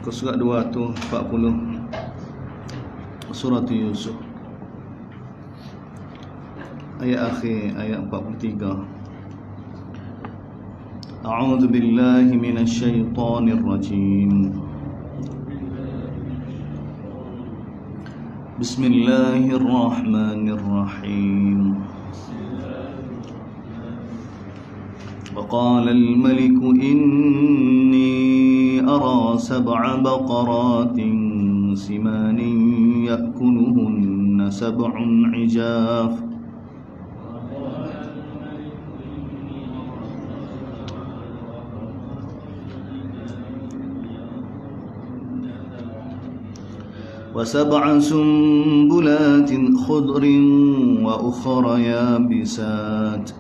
Surat 240 Surat Yusuf ayat akhir, ayat 43. A'udzu billahi minasy syaithanir rajim. Bismillahirrahmanirrahim. وقال الملك إني أرى 7 بقرات سمان يأكلهن 7 عجاف و7 سنبلات خضر وأخر يابسات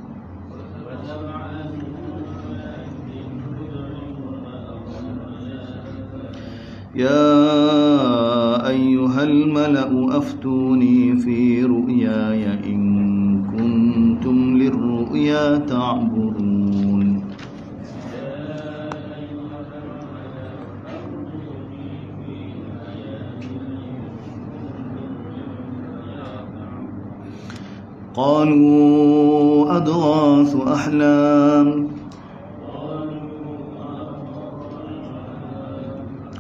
يا أيها الملأ أفتوني في رؤياي إن كنتم للرؤيا تعبرون قالوا أضغاث أحلام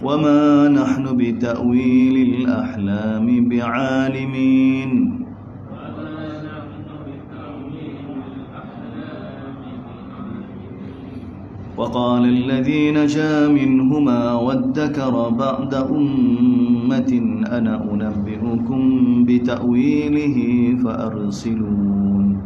وما نحن بتأويل الأحلام بعالمين وقال الذي نجا منهما وادكر بعد أمة أنا أنبئكم بتأويله فأرسلون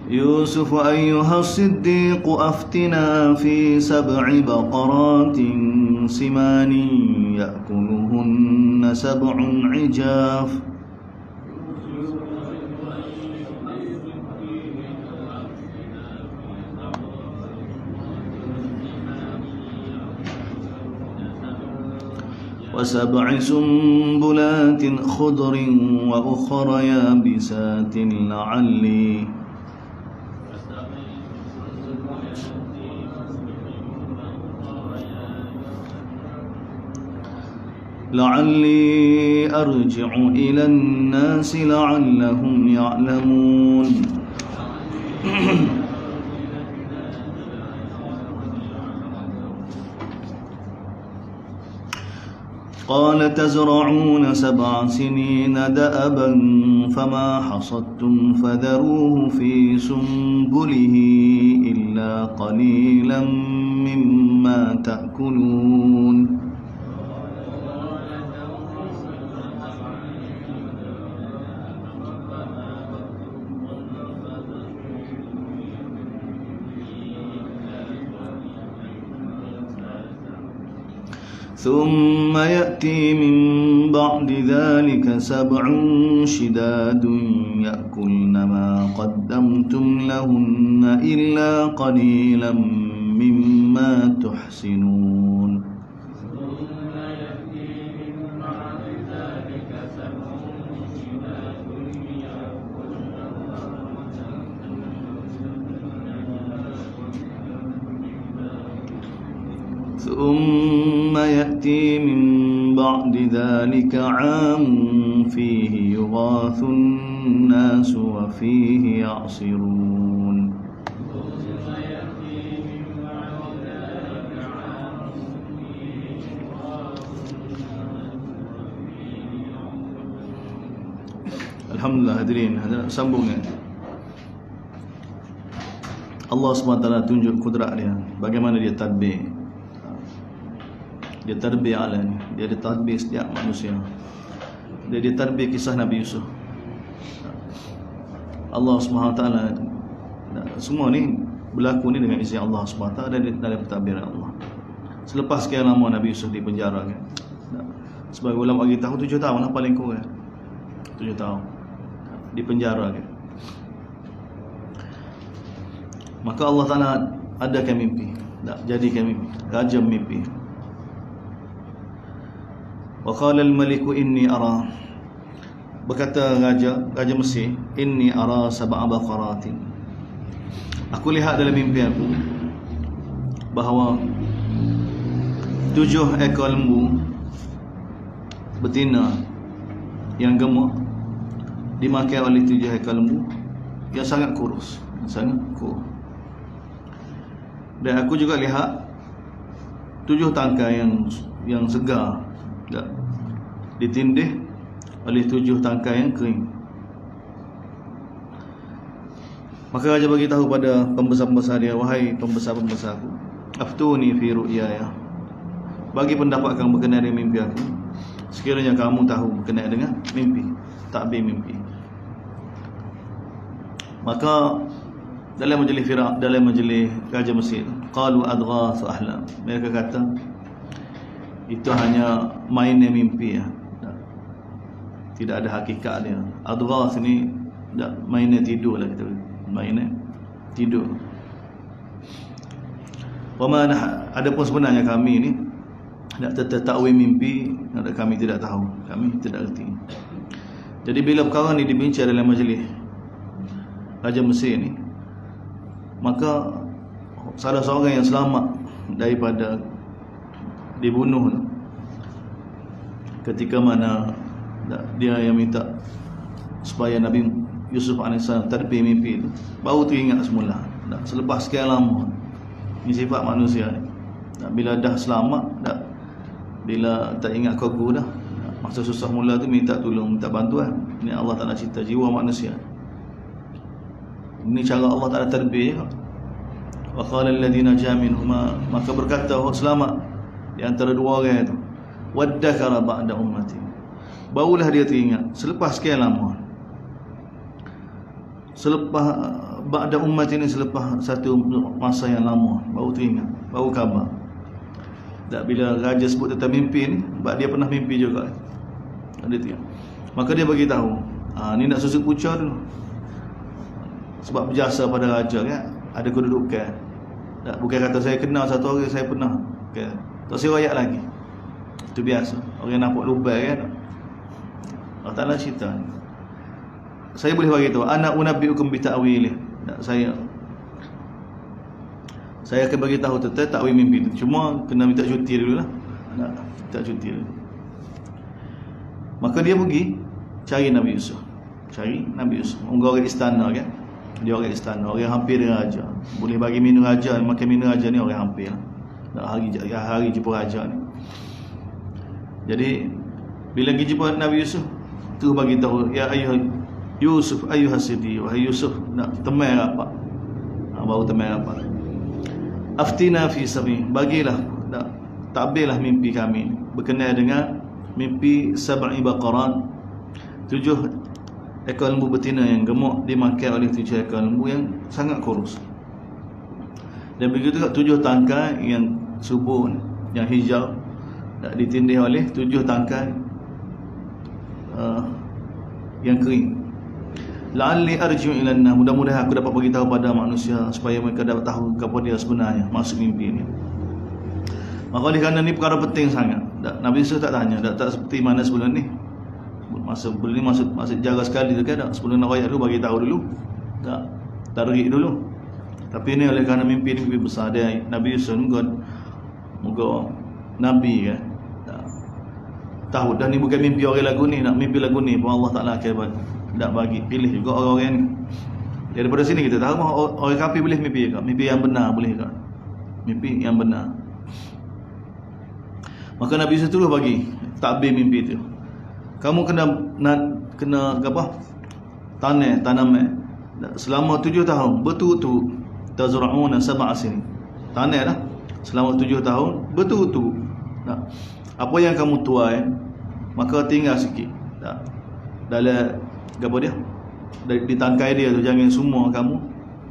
يوسف أيها الصديق أفتنا في 7 بقرات سمان يأكلهن 7 عجاف و7 سنبلات خضر وأخر يابسات لعلي أرجع إلى الناس لعلهم يعلمون قال تزرعون 7 سنين دأبا فما حصدتم فذروه في سنبله إلا قليلا مما تأكلون ثم يأتي من بعد ذلك 7 شداد يأكلن ما قدمتم لهن إلا قليلا مما تحسنون ثم يأتي من بعد ذلك عام فيه يغاث الناس وفيه يعصرون Alhamdulillah hadirin, sambung ya. Allah SWT tunjuk kudrat dia, bagaimana dia tadbir. Dia tadbir alam, dia ada tadbir setiap manusia. Dia tadbir kisah Nabi Yusuf. Allah SWT, semua ni berlaku ni dengan izin Allah SWT dan dalam pentadbiran Allah. Selepas sekian lama Nabi Yusuf di penjara kan. Sebagai ulama bagi tahu 7 tahun lah paling kurang. 7 tahun di penjara kan. Maka Allah Ta'ala adakan mimpi, jadikan mimpi, raja mimpi. Wa qala al-maliku inni ara. Berkata Raja Mesir, inni ara sab'a baqaratin. Aku lihat dalam mimpi aku bahawa 7 ekor lembu betina yang gemuk dimakan oleh 7 ekor lembu yang sangat kurus, sangat kurus. Dan aku juga lihat 7 tangkai yang segar ditindih oleh 7 tangkai yang kering. Maka Raja bagi tahu pada pembesar-pembesar dia, wahai pembesar-pembesarku, aftuni fi ru'yaya, bagi pendapat kamu berkenaan dengan mimpi aku, sekiranya kamu tahu berkenaan dengan mimpi, takbir mimpi. Maka dalam majlis Raja Mesir, qalu adghath ahlam, mereka kata itu hanya mainnya mimpi ya. Tidak ada hakikat dia. Adghath ni mainnya tidur lah kita. Mainnya tidur. Adapun sebenarnya kami ni nak takwil mimpi, kami tidak tahu, kami tidak erti. Jadi bila perkara ni dibincang dalam majlis Raja Mesir ni, maka salah seorang yang selamat daripada dibunuh ketika mana dia yang minta supaya Nabi Yusuf AS tadbir mimpi itu, baru teringat semula. Selepas sekian lama, ini sifat manusia ni. Bila dah selamat, bila tak ingat kagu dah, masa susah mula tu minta tolong, minta bantuan. Ini Allah Ta'ala cerita jiwa manusia. Ini cara Allah Ta'ala tadbir. Wa qala alladhina naja minhuma, maka berkata selamat di antara 2 orang itu, waddakara ba'da ummati, barulah dia teringat selepas sekian lama, selepas ba'da ummati ini, selepas satu masa yang lama, baru teringat, baru khabar. Tak, bila raja sebut tentang mimpi ni, sebab dia pernah mimpi juga. Maka dia bagi tahu, ni nak susuk puca dulu. Sebab berjasa pada raja kan, ada kedudukan. Tak, bukan kata saya kenal satu orang, saya pernah. Okay. Tak saya rakyat lagi. Itu biasa. Orang nampak lubang kan. Allah Ta'ala cerita. Saya boleh bagi tahu, ana unabbiukum bi ta'wilih. Saya akan bagi tahu tentang takwil mimpi itu. Cuma kena minta cuti dululah. Minta cuti dulu. Maka dia pergi cari Nabi Yusuf. Orang istana kan. Dia orang istana, orang hampir dengan raja. Boleh bagi minum raja, makan minum raja ni orang hampir. Hari jumpa raja ni. Jadi bila pergi jumpa Nabi Yusuf, tu bagi tahu, ya ayuh Yusuf ayuhas sidi, wahai Yusuf, nak temai apa? Baru temai apa? Aftina fi sab'i, bagilah, takbirlah mimpi kami berkenaan dengan mimpi sab'i baqaran, 7 ekor lembu betina yang gemuk dimakan oleh 7 ekor lembu yang sangat kurus. Dan begitu juga 7 tangkai yang subur, yang hijau, ditindih oleh 7 tangkai yang kering. La'alli arji'u ilan nas, mudah-mudahan aku dapat beritahu pada manusia supaya mereka dapat tahu apa dia sebenarnya maksud mimpi ini. Maka oleh kerana ni perkara penting sangat, Nabi Yusuf tak tanya, tak seperti mana sebelum ni. Masa sebelum ni masih jaga sekali tu kan, sebelum nak royak dulu bagi tahu dulu. Tak tarik dulu. Tapi ni oleh kerana mimpi ni mimpi besar dia, Nabi Yusuf moga Nabi kan. Tahu dah ni bukan mimpi orang lagu ni, nak mimpi lagu ni pun Allah Ta'ala akan tak bagi pilih juga orang-orang ni. Daripada sini kita tahu orang kafir boleh mimpi ke? Mimpi yang benar boleh ke? Mimpi yang benar. Maka Nabi Yusuf terus bagi takbir mimpi tu. Kamu kena apa? Tanam selama 7 tahun betul-betul tazra'una sab'a sinin. Tanam dah selama 7 tahun betul-betul. Apa yang kamu tuai maka tinggal sikit. Dalam apa dia? Di tangkai dia tu, jangan semua kamu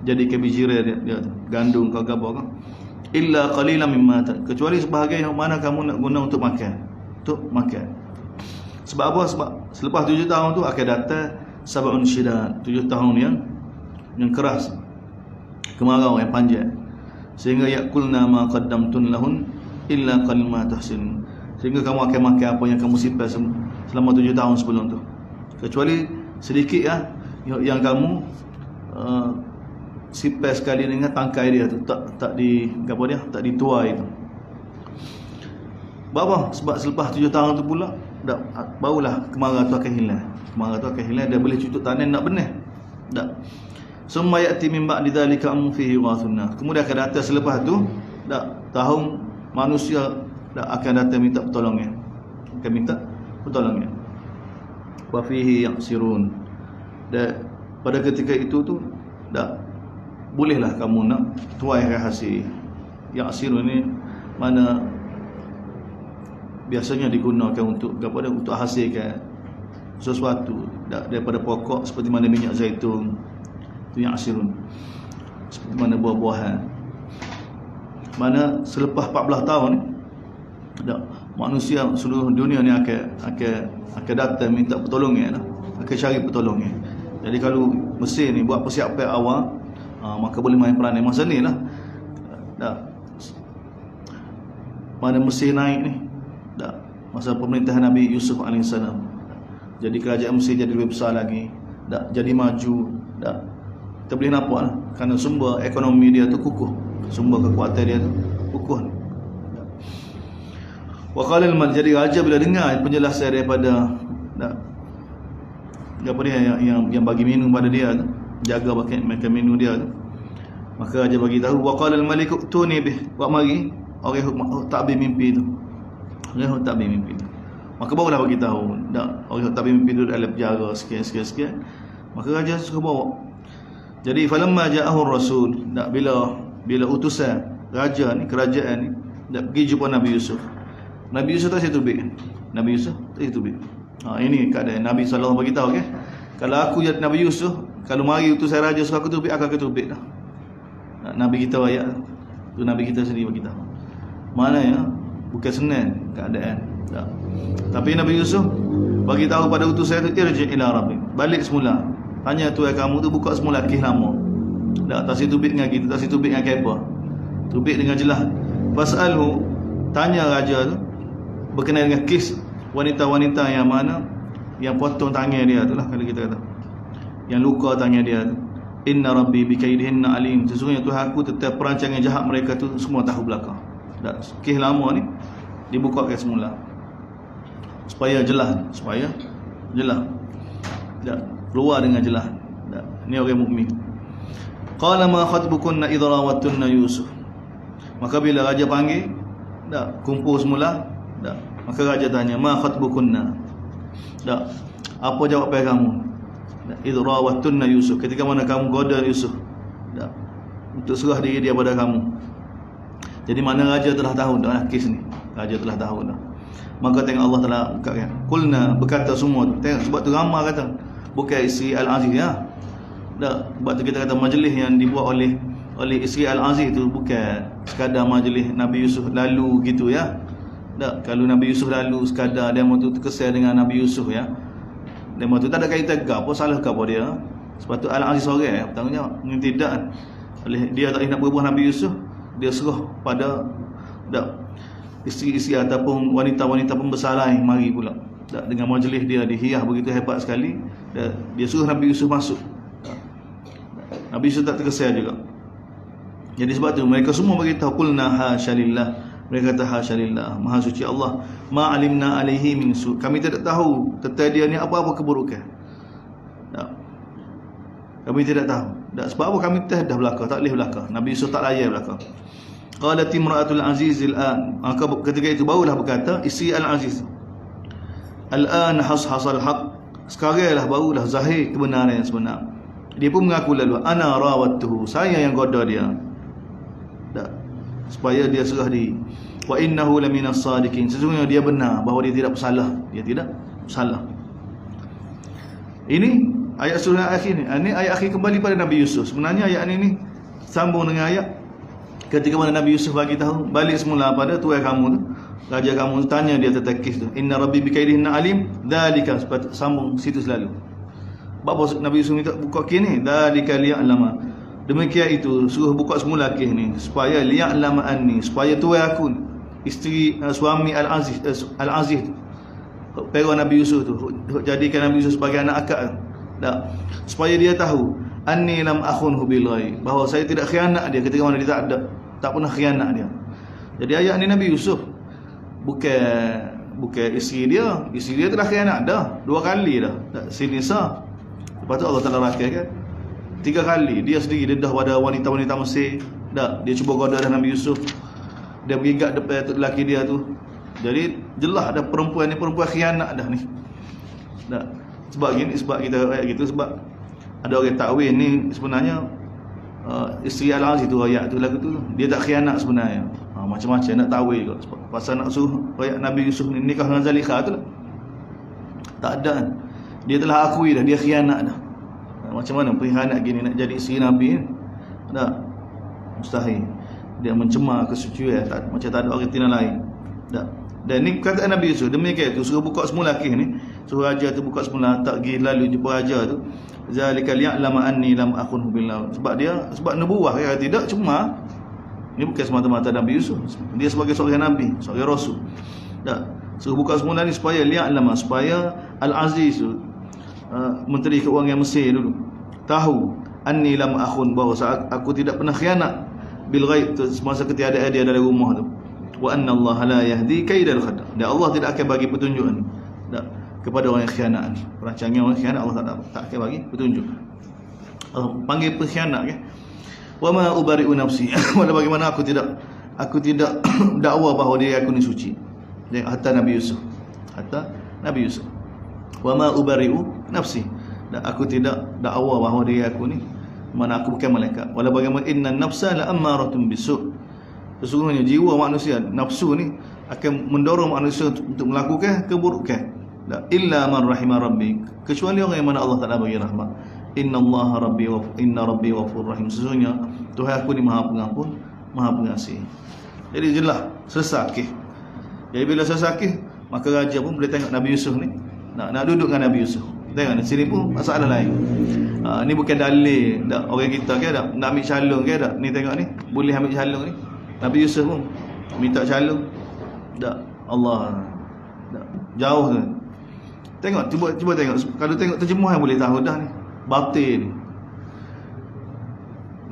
jadi kebijiran dia tu, gandum kau gapo kau. Illa qalilan mimma, kecuali sebahagian yang mana kamu nak guna untuk makan. Sebab apa? Sebab selepas 7 tahun tu akan datang sab'un syidad, 7 tahun yang keras, kemarau yang panjang. Sehingga yakulna ma qaddamtun lahun illa qalil ma tahsin, sehingga kamu akan makan apa yang kamu simpan selama 7 tahun sebelum tu. kecuali sedikit yang kamu sipas sekali dengan tangkai dia tu, tak dituai tu. Bapa sebab selepas 7 tahun tu pula barulah kemarau tu akan hilang. Kemarau tu akan hilang, dia boleh cucuk tanam nak benih. Tak. Summa ya'ti min ba'di dzalika am fihi ghathunna. Kemudian akan datang selepas tu tahun manusia akan datang minta pertolongan. Akan minta pertolongan. Wa fihi ya'sirun. Dan pada ketika itu tu bolehlah kamu nak tuai hasil. Ya'sirun ni mana biasanya digunakan untuk hasilkan sesuatu daripada pokok seperti mana minyak zaitun, itu yang asirun, seperti mana buah-buahan. Mana selepas 14 tahun ni manusia seluruh dunia ni akan datang minta pertolongan, akan cari pertolongan. Jadi kalau Mesir ni buat persiapan awal, maka boleh main peranan masa ni lah. Mana Mesir naik ni masa pemerintahan Nabi Yusuf AS. Jadi kerajaan Mesir jadi lebih besar lagi, jadi maju. Kita boleh nampak lah, kerana sumber ekonomi dia tu kukuh, sumber kekuatan dia tu kukuh. Wa qala al-malik, jadi raja bila dengar penjelasan daripada apa dia yang bagi minum pada dia tu, jaga makan minum dia tu, maka raja bagi tahu, wa qala al-malik utuni bih, buat mari orang takbir mimpi tu. Orang takbir mimpi tu. Maka barulah bagi tahu, orang takbir mimpi tu dalam penjara sekian. Maka raja suka bawa. Jadi falamma ja'ahu ar-rasul, bila utusan raja ni, kerajaan ni pergi jumpa Nabi Yusuf. Nabi Yusuf tak setubik. Nabi Yusuf tak setubik. Ini keadaan Nabi SAW bagi tahu kan. Kalau aku jadi Nabi Yusuf, kalau mari utusan raja suka aku tubik, aku akan tubik dah. Nabi kita ayat tu, Nabi kita sendiri bagi tahu. Mana ya? Bukan senang keadaan. Tapi Nabi Yusuf bagi tahu pada utusan itu, irji ila rabbik, balik semula. Tanya tuan kamu tu buka semula kisah lama. Tak situbik dengan kita, tak situbik dengan apa. Tubik dengan jelas. Fas'alhu, tanya raja tu berkenaan dengan kes wanita-wanita yang mana yang potong tangan dia tu lah, kalau kita kata yang luka tangan dia tu. Inna rabbi bikaidihinna alim, sesungguhnya Tuhan aku tetap perancangan jahat mereka tu semua tahu belakang. Kes lama ni dibukakan semula supaya jelas, keluar dengan jelas. Ni orang mukmin. Qala ma khatbukunna idh rawattunna Yusuf. Maka bila raja panggil, kumpul semula, maka raja tanya, ma khatbukunna, apa jawapan kamu? Idh rawattunna Yusuf, ketika mana kamu goda Yusuf untuk serah diri dia pada kamu. Jadi mana raja telah tahu dah kes ni, raja telah tahu dah. Maka tengok Allah telah bukakan. Kulna, berkata semua. Tengok sebab tu ramai kata bukan isteri Al-Aziz ya. Sebab tu kita kata majlis yang dibuat oleh isteri Al-Aziz tu bukan sekadar majlis Nabi Yusuf lalu gitu ya. Kalau Nabi Yusuf lalu sekadar demo tu terkesan dengan Nabi Yusuf ya, demo tu tak ada kaitan ke apa, salah ke apa dia. Sebab tu Al-Aziz seorang bertanggungjawab. Tidak oleh dia tak nak berbuah Nabi Yusuf, dia serah pada isteri-isteri ataupun wanita-wanita pembesar lain mari pula. Dengan majlis dia dihias begitu hebat sekali, dia suruh Nabi Yusuf masuk. Nabi Yusuf tak terkesan juga. Jadi sebab tu mereka semua beritahu, qulna hasyalillah, mereka kata hasyalillah, maha suci Allah, ma alimna alaihi min su, kami tidak tahu tentang dia ni apa-apa keburukan. Kami tidak tahu. Sebab apa kami dah belaka, tak boleh belaka. Nabi Yusuf tak layak belaka. Qalat imra'atul aziz al-an, maka ketika itu barulah berkata isteri Al-Aziz, al-an hashasal haq, sekaranglah barulah zahir kebenaran yang sebenar. Dia pun mengaku lalu, ana rawattuhu, saya yang goda dia supaya dia serah diri. Wa innahu laminas sadiqin, sesungguhnya dia benar bahawa dia tidak bersalah, Ini ayat surah akhir ni. Ini ayat akhir kembali pada Nabi Yusuf. Sebenarnya ayat ini sambung dengan ayat ketika mana Nabi Yusuf bagi tahu balik semula pada tuan kamu tu, raja kamu tanya dia tentang kes tu, inna rabbi bikaidihinna alim, dalika, sambung situ selalu. Bapa Nabi Yusuf minta buka kes ni, dalika liya'lama, demikian itu suruh buka semula kes ni supaya liya'lama anni, supaya tuan aku isteri suami Al-Aziz tu Pero Nabi Yusuf tu jadikan Nabi Yusuf sebagai anak akak tak, supaya dia tahu anni lam akhunhu bil ghaib, bahawa saya tidak khianat dia ketika mana dia tak pernah khianat dia. Jadi ayat ni Nabi Yusuf bukan isteri dia telah khianat dah 2 kali dah. Si Nisa, lepas tu Allah Taala rakaskan 3 kali dia sendiri dedah pada wanita-wanita Mesir. Dah dia cuba goda dah Nabi Yusuf. Dia bergigat depan lelaki dia tu. Jadi jelas dah perempuan khianat dah ni. Dah. Sebab kita ayat gitu, sebab ada orang takwil ni sebenarnya isteri Al-Aziz tu, ayat tu lagu tu dia tak khianat sebenarnya. Macam-macam nak takwil kot. Pasal nak suruh ayat Nabi Yusuf ni nikah dengan Zalikha tu lah. Tak ada kan. Dia telah akui dah dia khianat dah. Macam mana pengkhianat gini nak jadi isteri Nabi ni? Tak. Mustahil. Dia mencemar kesucian, macam tak ada orang tina lain. Tak. Dan ni kata Nabi Yusuf, demikian tu suruh buka semula kes ni. Suruh raja tu buka semula, tak pergi lalu jumpa raja tu. Zalika liya'lama anni lam akhunhu billah. Sebab nubuah ke tidak, cuma ni bukan semata-mata Nabi Yusuf. Dia sebagai seorang nabi, seorang rasul. Tak. Suruh buka semula ni supaya liya'lama, supaya Al-Aziz tu menteri keuangan Mesir dulu tahu anni lam akhun, bahawa aku tidak pernah khianat bil ghaib tu semasa ketiadaan dia dalam rumah tu. Wa anna Allah la yahdi kaidal khada'. Dan Allah tidak akan bagi petunjuk ni kepada orang yang khianat ni. Perancangan orang khianat Allah tak akan bagi petunjuk. Allah panggil pengkhianat kan. Wa ma ubari'u nafsi. Wala bagaimana aku tidak dakwa bahawa diri aku ni suci. Dan hatta Nabi Yusuf. Wa ma ubari'u nafsi. Dan aku tidak dakwa bahawa diri aku ni, mana aku bukan malaikat. Wala bagaimana innan nafsa la ammaratun bisu'. Sesungguhnya jiwa manusia, nafsu ni akan mendorong manusia untuk melakukan keburukan. Illa man rahimah rabbi, kecuali orang yang mana Allah Taala bagi rahmat. Inna rabbi ghafur rahim. Sesungguhnya Tuhan aku ni Maha Pengampun, Maha Pengasih. Jadi jelas sesakih. Jadi bila sesakih, maka raja pun boleh tengok Nabi Yusuf ni nak duduk dengan Nabi Yusuf. Tengok di sini pun masalah lain. Ni bukan dalil dak orang kita ke dak nak ambil calon ke dak. Ni tengok ni boleh ambil calon ni. Nabi Yusuf pun minta calon. Tak, Allah tak, jauh tu. Tengok, cuba tengok. Kalau tengok terjemahan boleh tahu dah ni. Batin.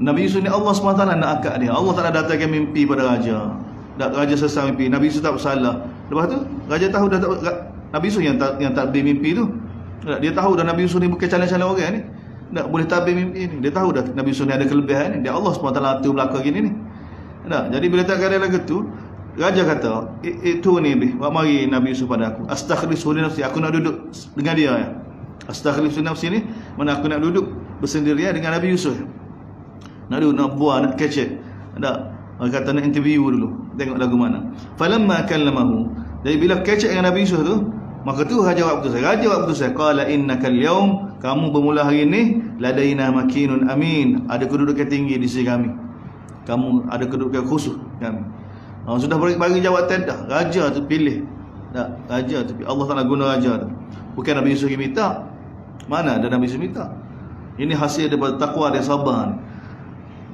Nabi Yusuf ni Allah SWT nak akad dia. Allah tak ada datangkan mimpi pada raja. Raja sesal mimpi. Nabi Yusuf tak bersalah. Lepas tu raja tahu dah Nabi Yusuf yang takbir mimpi tu. Dia tahu dah Nabi Yusuf ni bukan calon-calon orang ni. Tak boleh takbir mimpi ni. Dia tahu dah Nabi Yusuf ni ada kelebihan ni. Dia Allah SWT atur belakang gini ni. Tak, jadi bila tak ada lagu tu, raja kata, itu ni bih, mari Nabi Yusuf pada aku. Astaghlisu li nafsi, aku nak duduk dengan dia ya. Astaghlisu li nafsi ni, mana aku nak duduk bersendirian dengan Nabi Yusuf. Nak duduk, nak buat, nak kecek. Tak, orang kata nak interview dulu. Tengok lagu mana. Falamma kallamahu. Jadi bila kecek dengan Nabi Yusuf tu, maka tu raja jawab betul saya. Raja jawab betul saya. Qala innakal yaum, kamu bermula hari ni ladaina makinun amin. Ada kedudukan tinggi di sisi kami. Kamu ada kedudukan khusus kami. Sudah bagi jawatan dah. Raja tu pilih. Tak, raja tu pilih. Allah Taala guna raja tu. Bukan Nabi Yusuf yang minta. Mana ada Nabi Yusuf minta. Ini hasil daripada takwa dan sabar.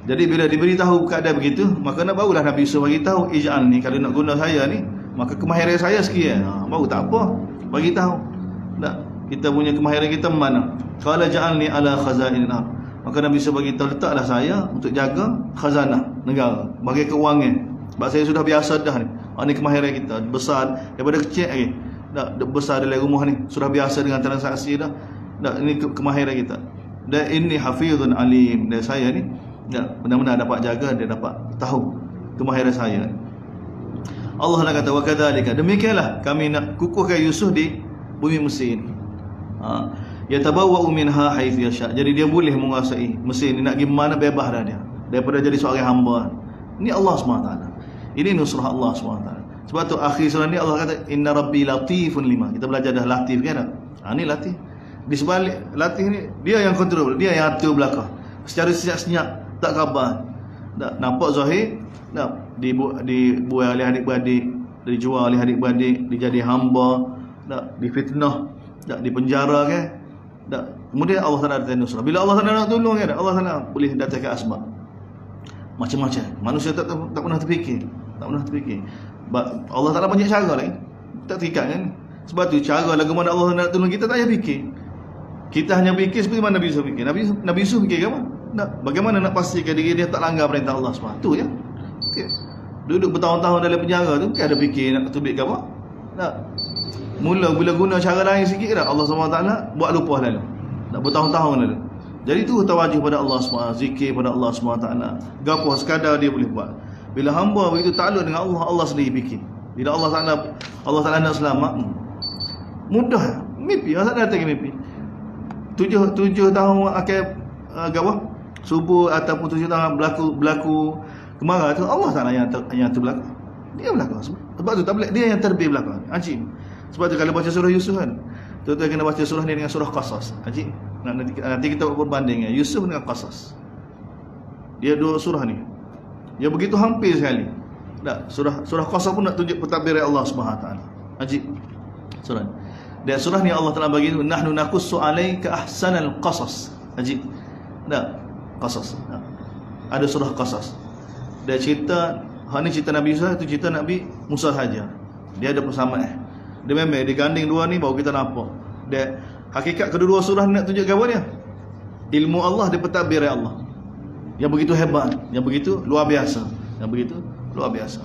Jadi bila diberitahu keadaan begitu, maka nak barulah Nabi Yusuf bagi tahu, ij'al ni kalau nak guna saya ni, maka kemahiran saya sekian. Baru tak apa. Bagi tahu. Tak, kita punya kemahiran kita mana? Qala ja'alni ala khazainil ardh. Maka Nabi Yusuf bagi tahu, letaklah saya untuk jaga khazanah negara, bagi keuangan. Sebab saya sudah biasa dah ni. Ini kemahiran kita besar daripada kecil lagi. Dah besar dalam rumah ni, sudah biasa dengan transaksi dah. Ini kemahiran kita. Dan ini hafizun alim. Dan saya ni benar-benar dapat jaga, dia dapat tahu kemahiran saya. Allah nak kata wa kadzalika, demikianlah kami nak kukuhkan Yusuf di bumi Mesir ni. Yatabawwa'u minha haitsu yasha. Jadi dia boleh menguasai Mesir ni, nak pergi mana bebas dah dia. Daripada jadi seorang hamba. Ini Allah SWT. Ini nusrah Allah SWT. Sebab tu akhir surah ni Allah kata inna rabbi latifun lima. Kita belajar dah latif kan? Ni latif. Di sebalik latif ni dia yang kontrol, dia yang atur belakang. Secara senyap-senyap, tak khabar. Tak nampak zahir, tak dibuai oleh adik-beradik, dijual oleh adik-beradik, dijadi hamba, tak difitnah, tak dipenjara kan? Tak. Kemudian Allah Taala datang nusrah. Bila Allah Taala nak tolong kan, Allah Taala boleh datangkan asbab. Macam-macam. Manusia tak pernah terfikir. Tak pernah terfikir. Allah Taala banyak cara lagi. Tak terikat kan? Sebab tu cara lagu mana Allah nak tolong kita tak payah fikir. Kita hanya fikir seperti mana Nabi Yusuf fikir. Nabi Yusuf fikir apa? Bagaimana nak pastikan diri dia tak langgar perintah Allah SWT. Tu je. Okay. Duduk bertahun-tahun dalam penjara tu bukan ada fikir nak tubik ke apa. Tak. Mula bila guna cara lain sikit dah Allah SWT buat lupa lalu. Nak bertahun-tahun lalu. Jadi tu tawajuh pada Allah SWT, zikir pada Allah SWT. Gapo sekadar dia boleh buat. Bila hamba begitu takluk dengan Allah, Allah sendiri fikir. Bila Allah Taala nak selamat, mudah. Mimpi, asal datang mimpi. 7 tahun akhir gapo? Subuh ataupun 7 tahun berlaku kemarau tu Allah Taala yang berlaku. Dia berlaku. Sebab tu tak boleh dia yang terbit belakang. Ajib. Sebab tu kalau baca surah Yusuf kan, tuan-tuan kena baca surah ni dengan surah Qasas. Ajib. Nanti kita buat perbandingan Yusuf dengan Qasas. Dia dua surah ni. Dia begitu hampir sekali. Tak, surah Qasas pun nak tunjuk pentadbiran Allah Subhanahu Wa Taala. Ajib. Surah ni. Dan surah ni Allah Taala bagi nahnu naqussu alaika ahsanal qasas. Ajib. Tak, Qasas. Ada surah Qasas. Dia cerita, ni cerita Nabi Yusuf, itu cerita Nabi Musa saja. Dia ada persamaan. Dia memang diganding dua ni baru kita nampak. Dia hakikat kedua-dua surah ni nak tunjuk apa dia? Ilmu Allah di pentadbiran Allah. Yang begitu hebat, yang begitu luar biasa, yang begitu luar biasa.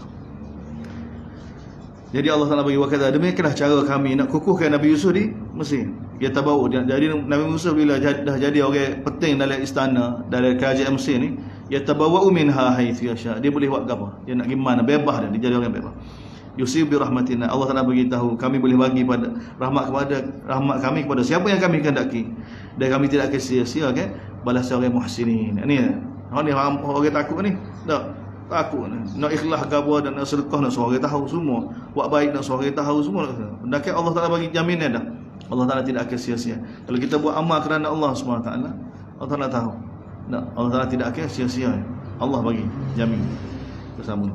Jadi Allah Taala bagi wakata, demikianlah cara kami nak kukuhkan Nabi Yusuf di Mesir. Dia tabawu. Jadi Nabi Yusuf bila dah jadi orang penting dalam istana, dalam kerajaan Mesir ni, ya tabawwa'u minha haitsu yasha. Dia boleh buat apa? Dia nak pergi mana? Bebas dia jadi orang bebas. Yusib bi rahmatina. Allah Taala beritahu kami boleh bagi pada rahmat kami kepada siapa yang kami kehendaki, dan kami tidak akan sia-sia kan balas orang muhsinin. Ni orang takut ni. Tak takut ni. Nak ikhlas ke apa dan nak sedekah nak suruh orang tahu semua. Buat baik nak suruh orang tahu semua. Dekat Allah Taala bagi jaminan dah. Allah Taala tidak akan sia-sia. Kalau kita buat amal kerana Allah SWT, Allah Taala tahu. Allah Taala tidak akan sia-sia. Allah bagi jamin. Bersama